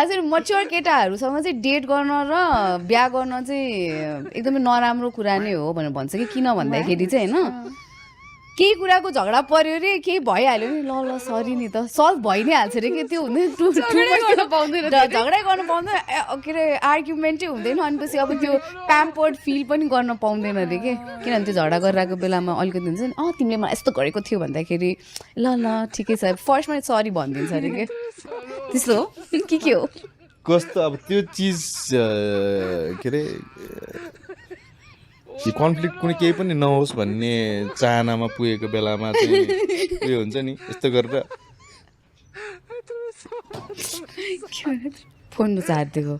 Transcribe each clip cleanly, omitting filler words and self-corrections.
खास गरी मच्योर केटाहरूसँग चाहिँ डेट गर्न र बिहा गर्न चाहिँ एकदमै नराम्रो कुरा नै हो भनेर भन्छ कि किन भन्दाखेरि चाहिँ होइन केही कुराको झगडा पर्यो रे केही भइहाल्यो नि ल सरी नि त सल्भ भइ नै हाल्छ अरे कि त्यो हुँदैन झगडै गर्न पाउँदैन के अरे आर्ग्युमेन्टै हुँदैन अनि पछि अब त्यो प्याम्पर्ड फिल पनि गर्न पाउँदैन अरे कि किनभने त्यो झगडा गरिरहेको बेलामा अलिकति हुन्छ नि तिमीले मलाई यस्तो गरेको थियो भन्दाखेरि ल ठिकै छ फर्स्टमा सरी भनिदिन्छ अरे कि त्यस्तो हो के हो कस्तो अब त्यो चिज के अरे कन्फ्लिक्ट कुनै केही पनि नहोस् भन्ने चाहनामा पुगेको बेलामा चाहिँ उयो हुन्छ नि यस्तो गरेर फोन झारिदिएको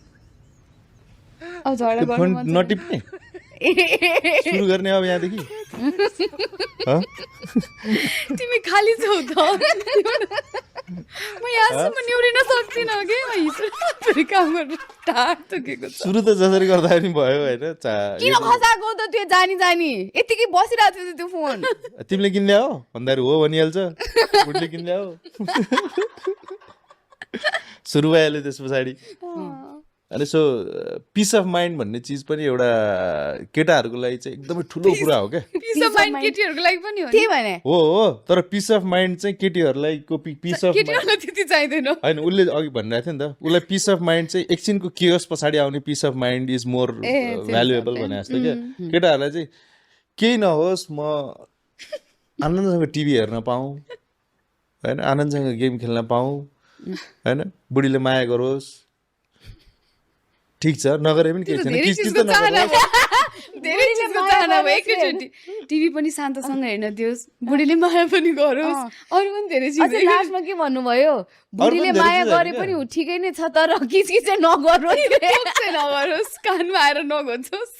अब झगडा फोन नटिप्ने सुरु गर्ने अब यहाँदेखि तिमी खाली छौ त म यहाँसम्म न्युरिन सक्दिनँ कि काम गर्नु टाढ तोकेको छ सुरु त जसरी गर्दा पनि भयो होइन किन खसाएको त त्यो जानी यतिकै बसिरहेको थियो त्यो फोन तिमीले किन्दै हो भन्दाखेरि हो भनिहाल्छ बुढीले किन्दै हो सुरु भइहाल्यो त्यस पछाडि अनि सो पिस अफ माइन्ड भन्ने चिज पनि एउटा केटाहरूको लागि चाहिँ एकदमै ठुलो कुरा हो क्या पिस अफ माइन्ड केटीहरूको लागि पनि हो त्यही भने हो तर पिस अफ माइन्ड चाहिँ केटीहरूलाई पिस अफ केटीहरूलाई त्यति चाहिँदैन होइन उसले अघि भनिरहेको थियो नि त उसलाई पिस अफ माइन्ड चाहिँ एकछिनको केयस पछाडि आउने peace of mind is more valuable भने जस्तो क्या केटाहरूलाई चाहिँ केही नहोस् म आनन्दसँग टिभी हेर्न पाऊँ होइन आनन्दसँग गेम खेल्न पाऊँ होइन बुढीले माया गरोस् ठिक छ नगरे पनि केही छैन किस त धेरै चिजको चाहना भयो एकैचोटि टिभी पनि शान्तसँग हेर्न दियोस् बुढीले माया पनि गरोस् अरू पनि धेरै चिज लास्टमा के भन्नुभयो बुढीले माया गरे पनि ठिकै नै छ तर किस चाहिँ नगरोस् कानमा आएर नघोचोस्